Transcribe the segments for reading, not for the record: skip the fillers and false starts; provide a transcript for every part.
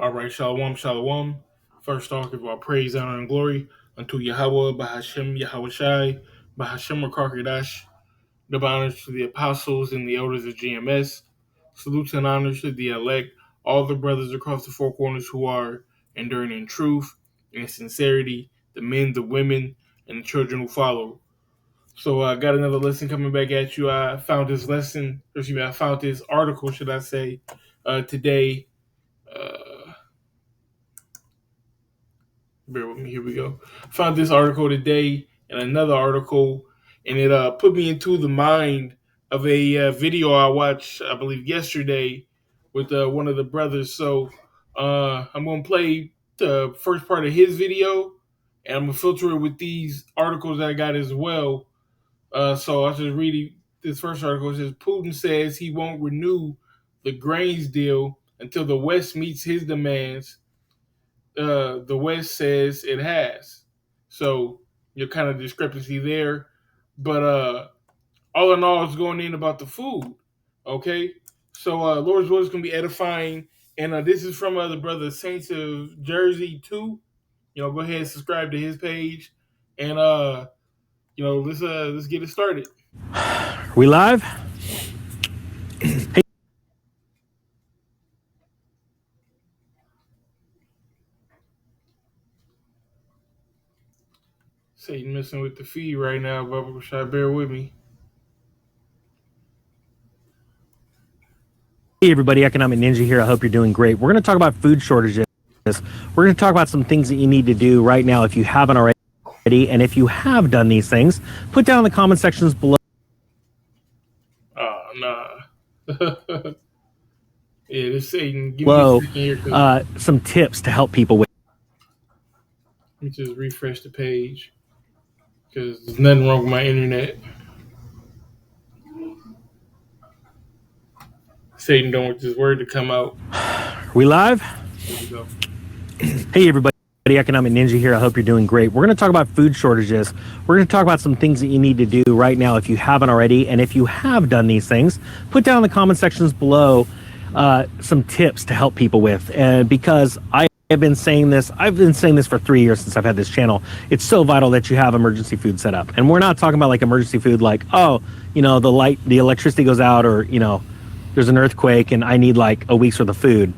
All right, shalom, shalom. First off, give our praise, honor, and glory unto Yahweh, Bahashem, Yahweh Shai, Bahashem, Karkadash. Give honors to the apostles and the elders of GMS. Salutes and honors to the elect, all the brothers across the four corners who are enduring in truth and sincerity, the men, the women, and the children who follow. So I got another lesson coming back at you. I found this I found this article, should I say, today. Uh, Bear with me. Here we go. Found this article today and another article, and it put me into the mind of a video I watched, I believe, yesterday with one of the brothers. So I'm going to play the first part of his video, and I'm going to filter it with these articles that I got as well. So I'll just read this first article. It says Putin says he won't renew the grains deal until the West meets his demands. The West says it has. So your kind of discrepancy there. But all in all, it's going in about the food. Okay. So Lord's word is going to be edifying. And this is from the brother Saints of Jersey too. Go ahead and subscribe to his page. And let's get it started. We live? Satan messing with the feed right now, Bubba. Should I bear with me? Hey everybody, Economic Ninja here. I hope you're doing great. We're going to talk about food shortages. We're going to talk about some things that you need to do right now if you haven't already. And if you have done these things, put down in the comment sections below. Nah. Yeah, this Satan. Give me a second here, some tips to help people with. Let me just refresh the page because there's nothing wrong with my internet. Satan don't want this word to come out. We live? Here we go. Hey everybody, Economic Ninja here. I hope you're doing great. We're going to talk about food shortages. We're going to talk about some things that you need to do right now if you haven't already. And if you have done these things, put down in the comment sections below some tips to help people with. And because I've been saying this for 3 years since I've had this channel. It's so vital that you have emergency food set up. And we're not talking about like emergency food like, the electricity goes out, or, there's an earthquake and I need like a week's worth of food.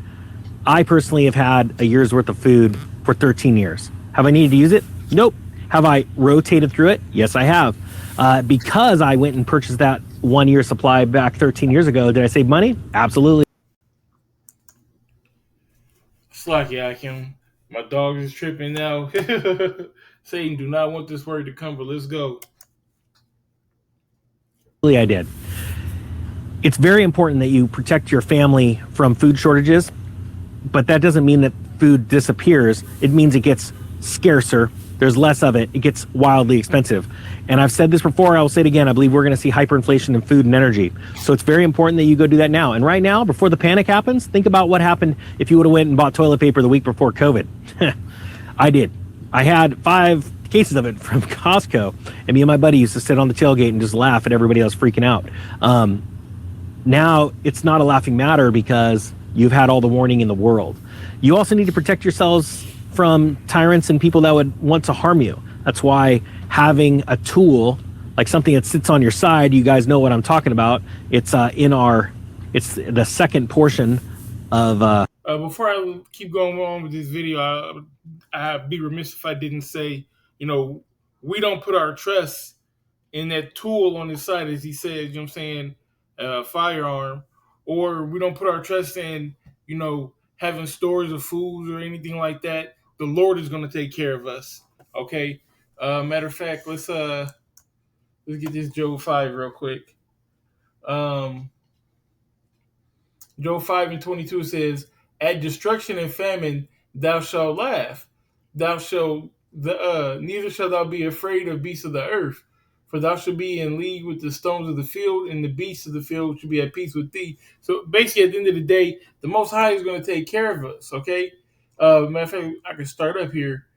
I personally have had a year's worth of food for 13 years. Have I needed to use it? Nope. Have I rotated through it? Yes, I have. Because I went and purchased that 1 year supply back 13 years ago, did I save money? Absolutely. Slacky Akim. My dog is tripping now. Satan do not want this word to come, but let's go. I did. It's very important that you protect your family from food shortages, but that doesn't mean that food disappears. It means it gets scarcer. There's less of it. It gets wildly expensive. And I've said this before, I will say it again. I believe we're going to see hyperinflation in food and energy. So it's very important that you go do that now. And right now, before the panic happens, think about what happened if you would have went and bought toilet paper the week before COVID. I did. I had 5 cases of it from Costco. And me and my buddy used to sit on the tailgate and just laugh at everybody else freaking out. Now it's not a laughing matter because you've had all the warning in the world. You also need to protect yourselves from tyrants and people that would want to harm you. That's why having a tool, like something that sits on your side, you guys know what I'm talking about. It's it's the second portion of. Before I keep going on with this video, I'd be remiss if I didn't say, we don't put our trust in that tool on his side, as he said, you know what I'm saying, firearm, or we don't put our trust in, having stores of foods or anything like that. The Lord is going to take care of us. Okay. Matter of fact, let's get this Job 5 real quick. Job 5:22 says, "At destruction and famine thou shalt laugh. Thou shalt neither shalt thou be afraid of beasts of the earth. For thou shalt be in league with the stones of the field, and the beasts of the field shall be at peace with thee." So basically, at the end of the day, the Most High is going to take care of us. Okay. Matter of fact, I can start up here.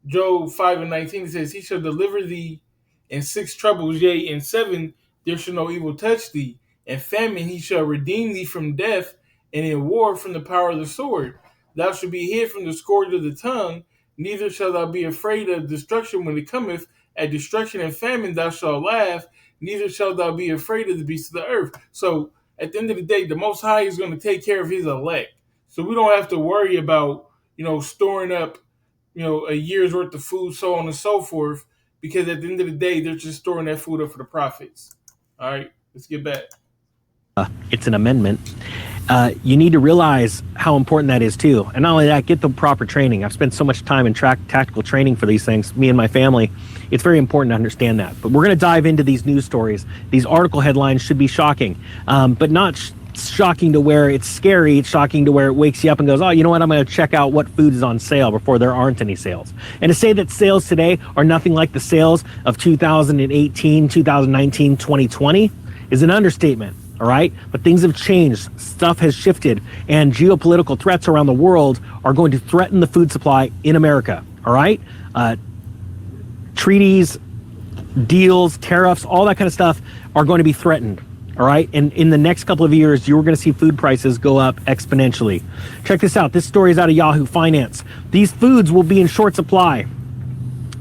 Job 5:19 says, "He shall deliver thee in 6 troubles, yea, in 7 there shall no evil touch thee. In famine he shall redeem thee from death, and in war from the power of the sword. Thou shalt be hid from the scourge of the tongue, neither shalt thou be afraid of destruction when it cometh. At destruction and famine thou shalt laugh, neither shalt thou be afraid of the beasts of the earth. So at the end of the day, the Most High is going to take care of his elect. So we don't have to worry about, storing up, a year's worth of food, so on and so forth, because at the end of the day, they're just storing that food up for the prophets. All right, let's get back. It's an amendment. You need to realize how important that is too. And not only that, get the proper training. I've spent so much time in tactical training for these things, me and my family. It's very important to understand that. But we're going to dive into these news stories. These article headlines should be shocking, but not shocking to where it's scary. It's shocking to where it wakes you up and goes, oh, you know what? I'm going to check out what food is on sale before there aren't any sales. And to say that sales today are nothing like the sales of 2018, 2019, 2020 is an understatement. All right. But things have changed. Stuff has shifted, and geopolitical threats around the world are going to threaten the food supply in America. All right. Treaties, deals, tariffs, all that kind of stuff are going to be threatened. All right. And in the next couple of years, you're going to see food prices go up exponentially. Check this out. This story is out of Yahoo Finance. These foods will be in short supply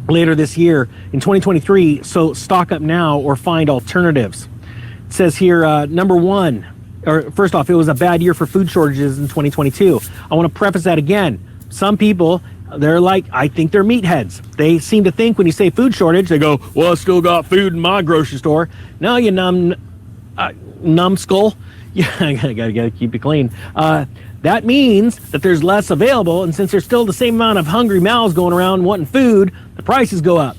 later this year in 2023. So stock up now or find alternatives. It says here, number one, or first off, it was a bad year for food shortages in 2022. I want to preface that again. Some people, they're like, I think they're meatheads. They seem to think when you say food shortage, they go, well, I still got food in my grocery store. No, you numbskull. Yeah, I gotta keep it clean. That means that there's less available, and since there's still the same amount of hungry mouths going around wanting food, the prices go up.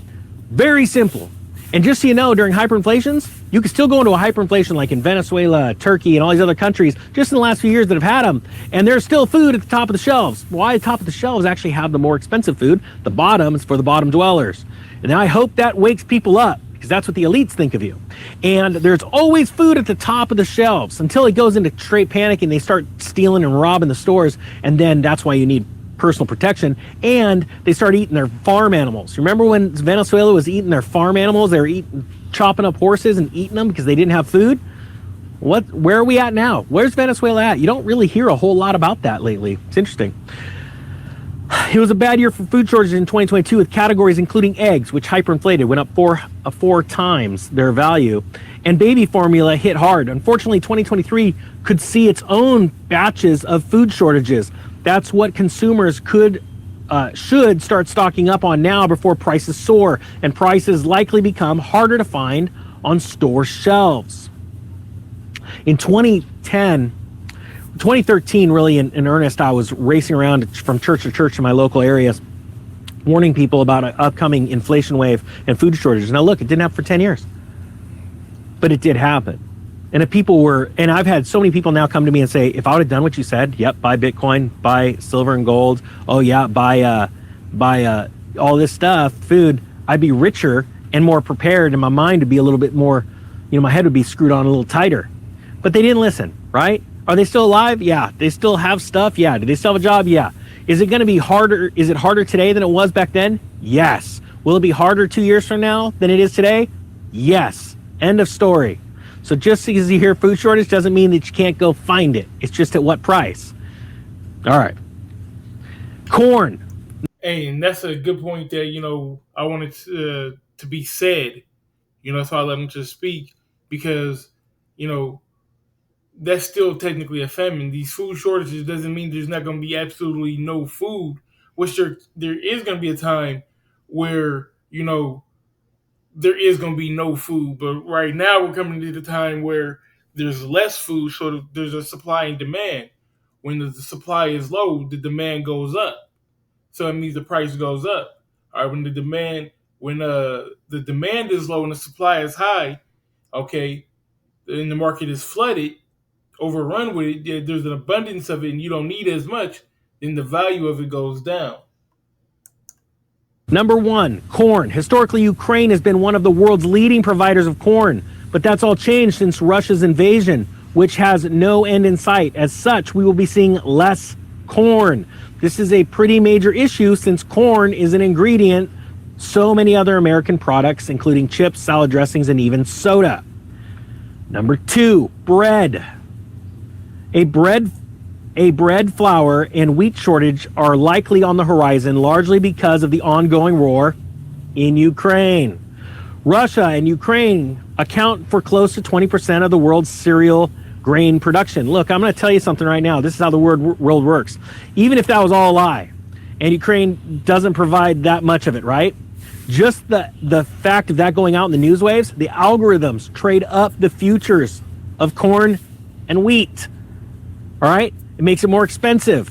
Very simple. And just so you know, during hyperinflations, you can still go into a hyperinflation like in Venezuela, Turkey, and all these other countries just in the last few years that have had them. And there's still food at the top of the shelves. Why the top of the shelves actually have the more expensive food? The bottom is for the bottom dwellers. And I hope that wakes people up, because that's what the elites think of you. And there's always food at the top of the shelves until it goes into straight panic and they start stealing and robbing the stores. And then that's why you need personal protection, and they start eating their farm animals. Remember when Venezuela was eating their farm animals? They were chopping up horses and eating them because they didn't have food. Where are we at now? Where's Venezuela at? You don't really hear a whole lot about that lately. It's interesting. It was a bad year for food shortages in 2022, with categories including eggs, which hyperinflated, went up four times their value, and baby formula hit hard. Unfortunately, 2023 could see its own batches of food shortages. That's what consumers should start stocking up on now before prices soar and prices likely become harder to find on store shelves. In 2013, really in earnest, I was racing around from church to church in my local areas, warning people about an upcoming inflation wave and food shortages. Now look, it didn't happen for 10 years, but it did happen. And if people were, and I've had so many people now come to me and say, if I would have done what you said, yep, buy Bitcoin, buy silver and gold, oh yeah, buy all this stuff, food, I'd be richer and more prepared, and my mind would be a little bit more, my head would be screwed on a little tighter. But they didn't listen, right? Are they still alive? Yeah. They still have stuff? Yeah. Do they still have a job? Yeah. Is it going to be harder? Is it harder today than it was back then? Yes. Will it be harder 2 years from now than it is today? Yes. End of story. So just because you hear food shortage doesn't mean that you can't go find it. It's just at what price. All right. Corn. Hey, and that's a good point that, I wanted to be said. That's why I let him just speak, because, that's still technically a famine. These food shortages doesn't mean there's not going to be absolutely no food, which there is going to be a time where, there is going to be no food. But right now we're coming to the time where there's less food, so there's a supply and demand. When the supply is low, the demand goes up. So it means the price goes up. All right, when the demand is low and the supply is high, okay, and the market is flooded, overrun with it, there's an abundance of it and you don't need as much, then the value of it goes down. Number one, corn. Historically, Ukraine has been one of the world's leading providers of corn, but that's all changed since Russia's invasion, which has no end in sight. As such, we will be seeing less corn. This is a pretty major issue since corn is an ingredient so many other American products, including chips, salad dressings, and even soda. Number two, bread. A bread A bread, flour, and wheat shortage are likely on the horizon, largely because of the ongoing war in Ukraine. Russia and Ukraine account for close to 20% of the world's cereal grain production. Look, I'm going to tell you something right now. This is how the world works. Even if that was all a lie, and Ukraine doesn't provide that much of it, right? Just the fact of that going out in the news waves, the algorithms trade up the futures of corn and wheat. All right? It makes it more expensive.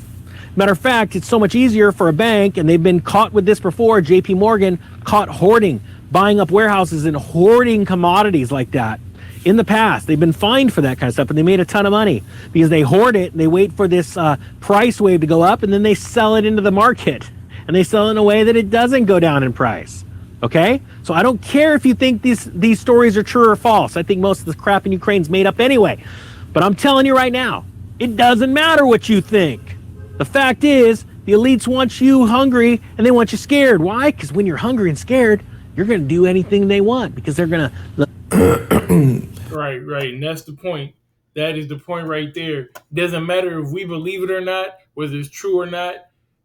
Matter of fact, it's so much easier for a bank, and they've been caught with this before. JP Morgan caught hoarding, buying up warehouses and hoarding commodities like that. In the past, they've been fined for that kind of stuff, and they made a ton of money because they hoard it and they wait for this price wave to go up, and then they sell it into the market, and they sell it in a way that it doesn't go down in price. Okay? So I don't care if you think these stories are true or false. I think most of the crap in Ukraine's made up anyway. But I'm telling you right now, it doesn't matter what you think. The fact is, the elites want you hungry and they want you scared. Why? Because when you're hungry and scared, you're going to do anything they want because they're going to... Right. And that's the point. That is the point right there. Doesn't matter if we believe it or not, whether it's true or not.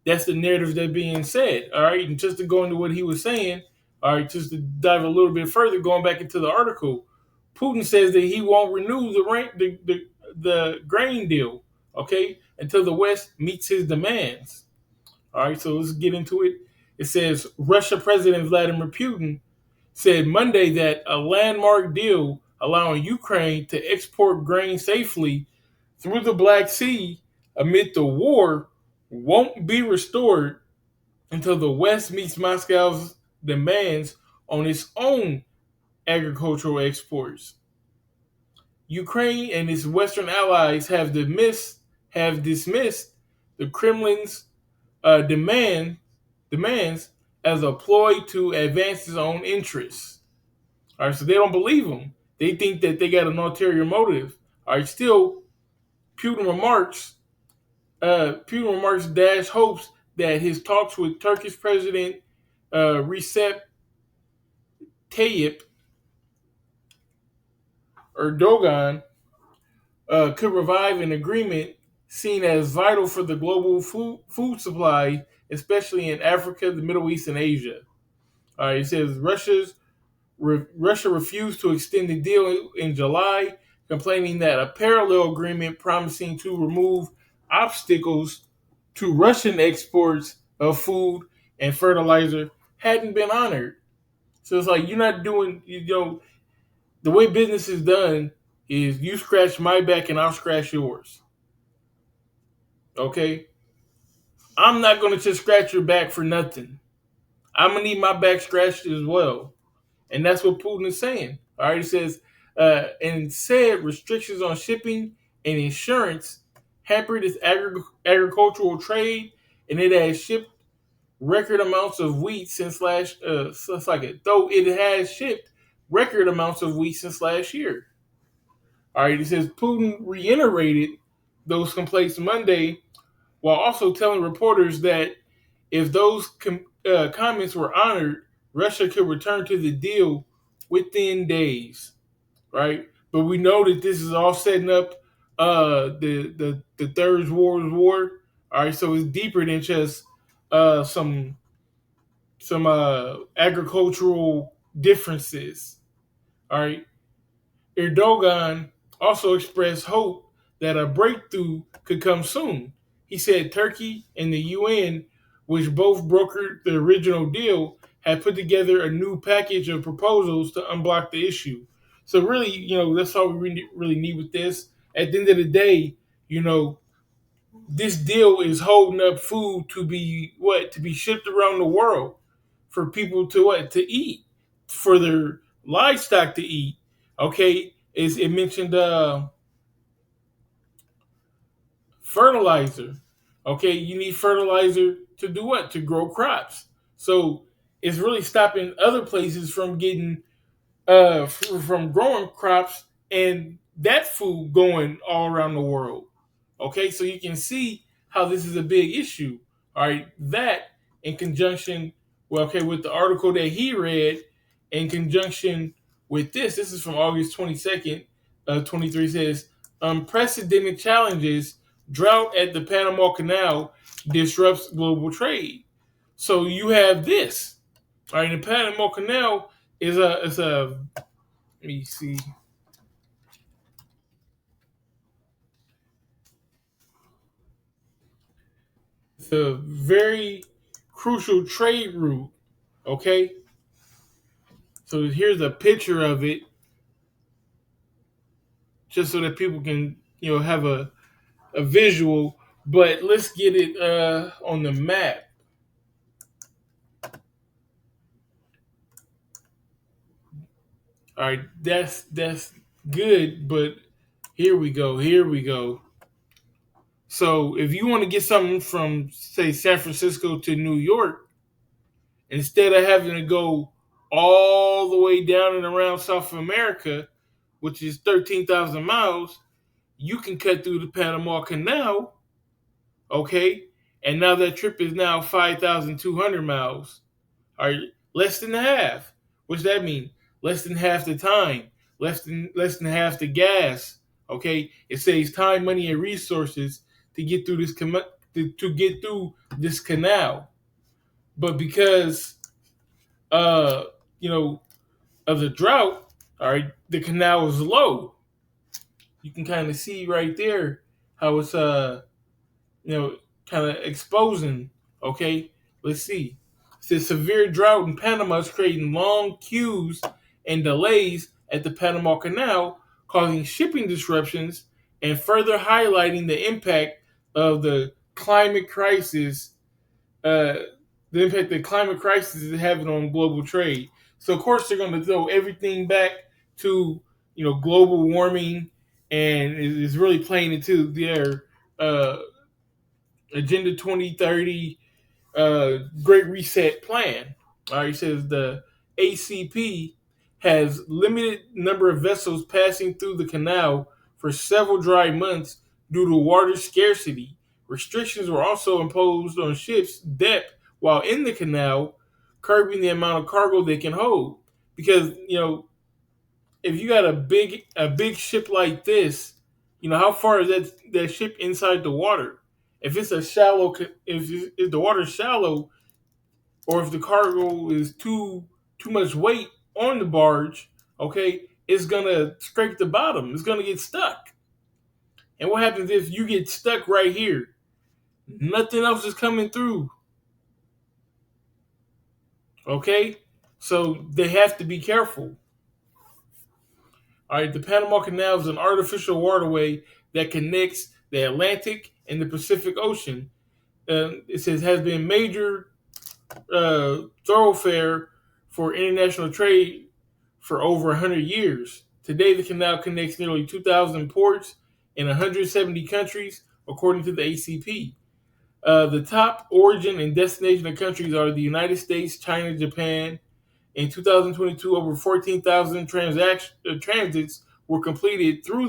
That's the narrative that's being said. All right. And just to go into what he was saying, all right, just to dive a little bit further, going back into the article, Putin says that he won't renew the grain deal, okay, until the West meets his demands. All right, so let's get into it. It says Russia President Vladimir Putin said Monday that a landmark deal allowing Ukraine to export grain safely through the Black Sea amid the war won't be restored until the West meets Moscow's demands on its own agricultural exports. Ukraine and its Western allies have dismissed the Kremlin's demands as a ploy to advance its own interests. All right, so they don't believe them. They think that they got an ulterior motive. All right, still, Putin remarks dash hopes that his talks with Turkish President Recep Tayyip Erdogan could revive an agreement seen as vital for the global food supply, especially in Africa, the Middle East, and Asia. It says Russia refused to extend the deal in July, complaining that a parallel agreement promising to remove obstacles to Russian exports of food and fertilizer hadn't been honored. So it's like you're not doing, the way business is done is you scratch my back and I'll scratch yours. Okay? I'm not going to just scratch your back for nothing. I'm going to need my back scratched as well. And that's what Putin is saying. All right, he says, and said restrictions on shipping and insurance hampered its agricultural trade, and it has shipped record amounts of wheat since last year. All right, he says Putin reiterated those complaints Monday, while also telling reporters that if those comments were honored, Russia could return to the deal within days, right? But we know that this is all setting up the Third World War. All right, so it's deeper than just some agricultural differences. All right, Erdogan also expressed hope that a breakthrough could come soon. He said Turkey and the UN, which both brokered the original deal, had put together a new package of proposals to unblock the issue. So really, that's all we really need with this. At the end of the day, this deal is holding up food to be shipped around the world for people to eat, for their livestock to eat. Okay, it mentioned fertilizer. Okay, you need fertilizer to do what? To grow crops. So it's really stopping other places from getting from growing crops and that food going all around the world. Okay, so you can see how this is a big issue. All right, that in conjunction, with the article that he read, in conjunction with this is from August 22nd, 23 says unprecedented challenges Drought at the Panama Canal disrupts global trade. So you have this. All right, the Panama Canal is a let me see. It's a very crucial trade route. Okay, so here's a picture of it, just so that people can have a visual. But let's get it on the map. All right, that's good. But here we go. Here we go. So if you want to get something from say San Francisco to New York, instead of having to go all the way down and around South America, which is 13,000 miles, you can cut through the Panama Canal, okay? And now that trip is now 5,200 miles. All right, less than half. What's that mean? Less than half the time, less than half the gas. Okay, it saves time, money, and resources to get through to get through this canal. But because uh you know of the drought, all right, the canal is low. You can kind of see right there how it's kind of exposing. Okay, let's see. It says severe drought in Panama is creating long queues and delays at the Panama Canal, causing shipping disruptions and further highlighting the impact of the climate crisis. Uh, the impact the climate crisis is having on global trade. So of course they're going to throw everything back to global warming, and it's really playing into their uh, Agenda 2030 Great Reset plan. All right, it says the ACP has limited number of vessels passing through the canal for several dry months due to water scarcity. Restrictions were also imposed on ships' depth while in the canal, curbing the amount of cargo they can hold. Because if you got a big ship like this, how far is that ship inside the water? If it's a shallow, if the water is shallow, or if the cargo is too much weight on the barge, okay, it's gonna scrape the bottom. It's gonna get stuck. And what happens if you get stuck right here? Nothing else is coming through. Okay, so they have to be careful. All right, the Panama Canal is an artificial waterway that connects the Atlantic and the Pacific Ocean. It says has been major thoroughfare for international trade for over 100 years. Today, the canal connects nearly 2,000 ports in 170 countries, according to the ACP. The top origin and destination of countries are the United States, China, Japan. In 2022, over 14,000 transits were completed through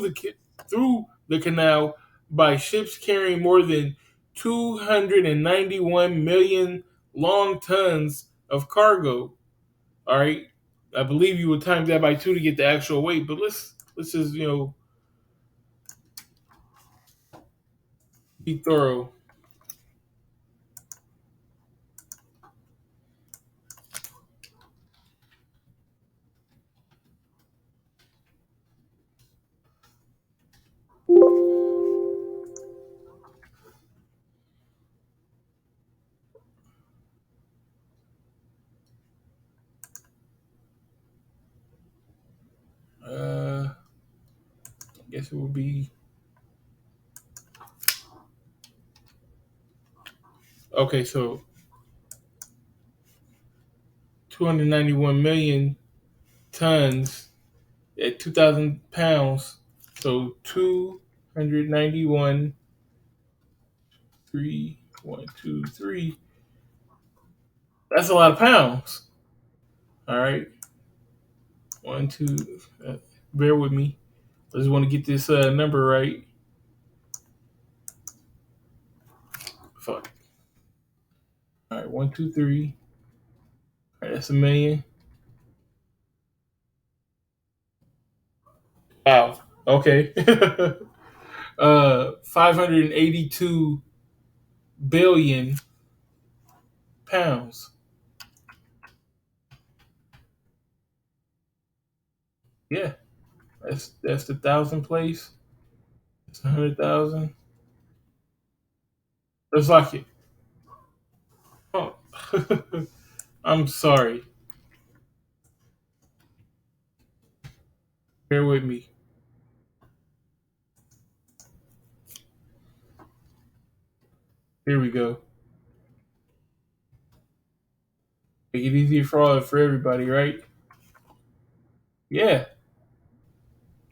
the canal by ships carrying more than 291 million long tons of cargo. All right, I believe you would time that by two to get the actual weight, but let's just be thorough. I guess it will be okay. So 291 million tons at 2,000 pounds. So 291, 3, 1, 2, 3. That's a lot of pounds. All right. One, two. Bear with me. I just want to get this number right. Fuck. All right. 1, 2, 3. All right. That's a million. Wow. Okay. £582 billion. Yeah, that's the thousand place. It's 100,000. It's like it. Oh, I'm sorry. Bear with me. Here we go. Make it easier for everybody, right? Yeah,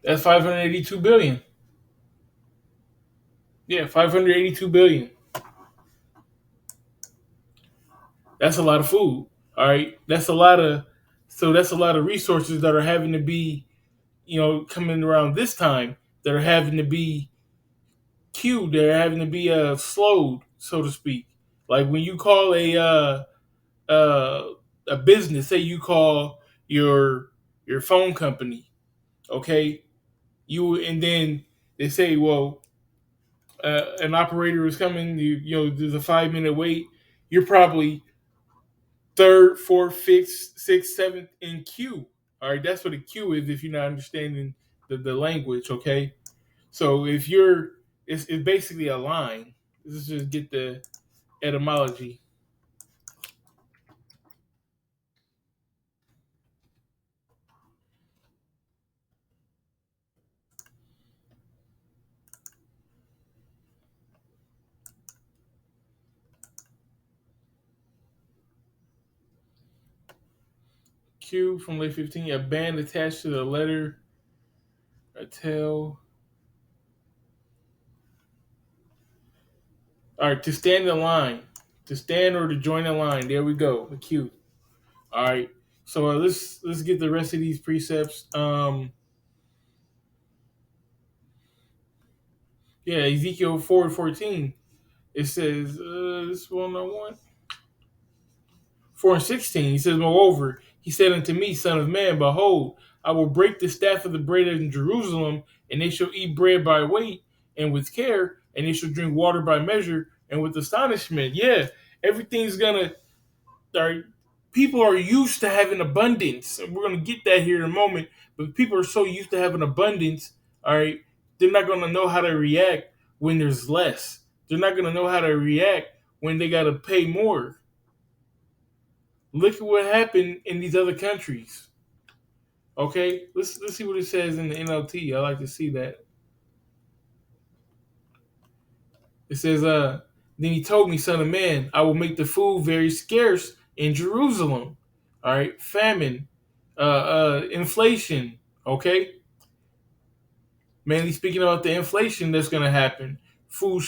that's 582 billion. Yeah, 582 billion. That's a lot of food. All right, that's a lot of resources that are having to be, coming around this time that are having to be queued. They're having to be slowed, so to speak. Like when you call uh, a business, say you call your phone company, okay, and then they say, well, an operator is coming. There's a 5 minute wait. You're probably third, fourth, fifth, sixth, seventh in queue. All right, that's what a queue is if you're not understanding the language. Okay, so if you're, it's basically a line. Let's just get the etymology. Queue from late 15. A band attached to the letter. A tail. All right, to stand in line, to stand or to join a line. There we go. A queue. All right. So let's get the rest of these precepts. Yeah, Ezekiel 4:14. It says this one I want. 4:16. He says, moreover, he said unto me, Son of man, behold, I will break the staff of the bread in Jerusalem, and they shall eat bread by weight and with care, and they shall drink water by measure and with astonishment. Yeah, everything's gonna. All right, people are used to having abundance, and we're gonna get that here in a moment. But people are so used to having abundance. All right, they're not gonna know how to react when there's less. They're not gonna know how to react when they gotta pay more. Look at what happened in these other countries. Okay, let's see what it says in the NLT. I like to see that. It says, then he told me, son of man, I will make the food very scarce in Jerusalem. All right, famine, inflation. Okay, mainly speaking about the inflation that's going to happen, food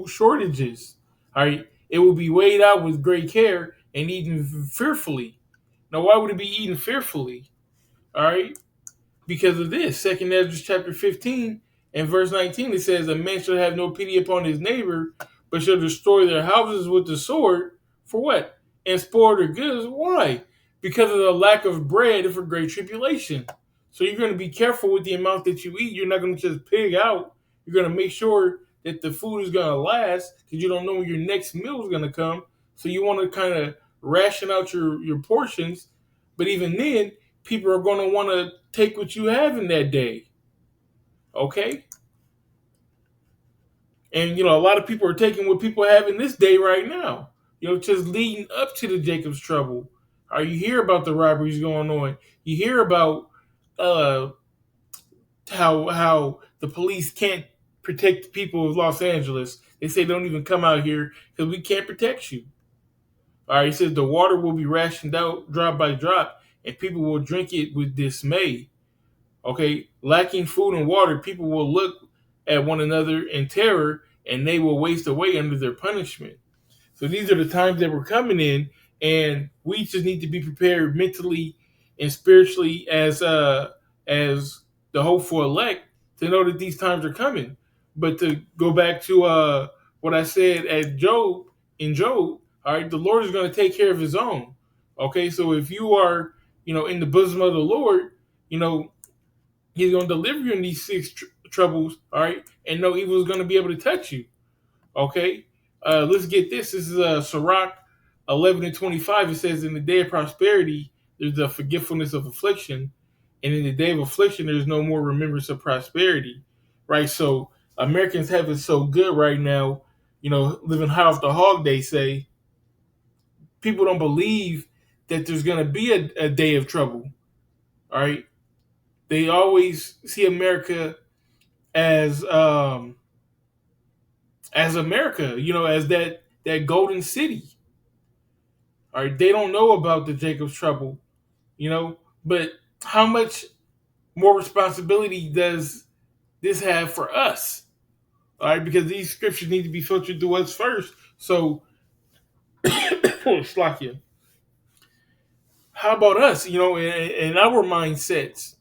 shortages. All right, it will be weighed out with great care and eaten fearfully. Now, why would it be eaten fearfully? All right, because of this. Second Ezra chapter 15 and verse 19, it says, a man shall have no pity upon his neighbor, but shall destroy their houses with the sword. For what? And spoil their goods. Why? Because of the lack of bread and for great tribulation. So you're going to be careful with the amount that you eat. You're not going to just pig out. You're going to make sure that the food is going to last because you don't know when your next meal is going to come. So you want to kind of ration out your portions. But even then, people are going to want to take what you have in that day. Okay? And, a lot of people are taking what people have in this day right now, just leading up to the Jacob's trouble. Or you hear about the robberies going on. You hear about uh, how the police can't protect the people of Los Angeles. They say don't even come out here because we can't protect you. All right, he says the water will be rationed out drop by drop, and people will drink it with dismay. Okay, lacking food and water, people will look at one another in terror, and they will waste away under their punishment. So these are the times that we're coming in, and we just need to be prepared mentally and spiritually as the hopeful elect to know that these times are coming. But to go back to what I said at Job in Job, all right, the Lord is going to take care of His own. Okay, so if you are, in the bosom of the Lord, you know He's going to deliver you in these troubles, all right, and no evil is going to be able to touch you. Okay, let's get this. This is Sirach 11:25. It says, "In the day of prosperity, there's the forgetfulness of affliction, and in the day of affliction, there's no more remembrance of prosperity." Right. So Americans have it so good right now. Living high off the hog. They say people don't believe that there's going to be a day of trouble. All right. They always see America as America, as that golden city. All right, they don't know about the Jacob's trouble, but how much more responsibility does this have for us? All right, because these scriptures need to be filtered through us first. So, Slakia, how about us? In our mindsets.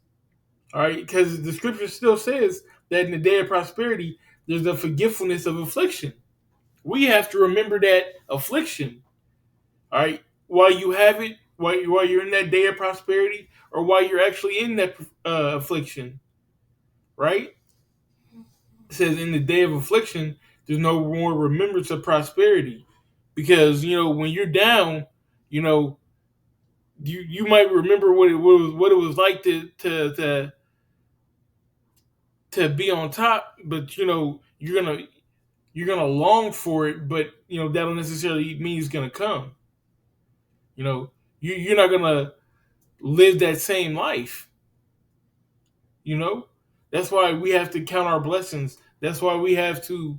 All right, because the scripture still says that in the day of prosperity, there's the forgetfulness of affliction. We have to remember that affliction. All right, while you have it, while you're in that day of prosperity, or while you're actually in that affliction, right? It says in the day of affliction, there's no more remembrance of prosperity, because when you're down, you know you might remember what it was like to be on top, but you're gonna long for it, but that don't necessarily mean it's gonna come. You're not gonna live that same life. That's why we have to count our blessings. That's why we have to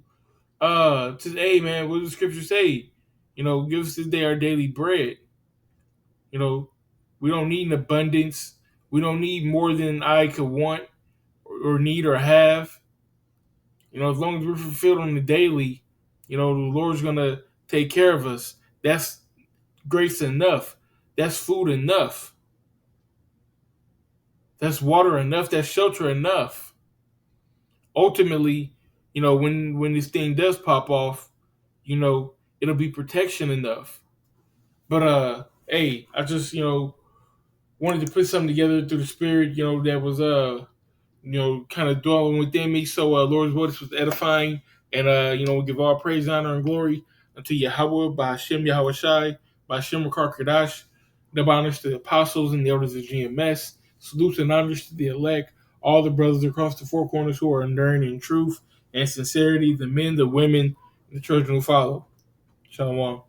hey man, what does the scripture say? Give us this day our daily bread. We don't need an abundance. We don't need more than I could want or need or have. As long as we're fulfilled on the daily, the Lord's gonna take care of us. That's grace enough. That's food enough. That's water enough. That's shelter enough. Ultimately, when this thing does pop off, it'll be protection enough. But hey, I just wanted to put something together through the spirit, that was kind of dwelling within me. So Lord's voice was edifying, and we give all praise, honor, and glory unto Yahweh, by Hashem Yahweh Shai, by Hashem Makar Kadash. The honors to the apostles and the elders of GMS. Salutes and honors to the elect, all the brothers across the four corners who are enduring in truth and sincerity, the men, the women, and the children who follow. Shalom.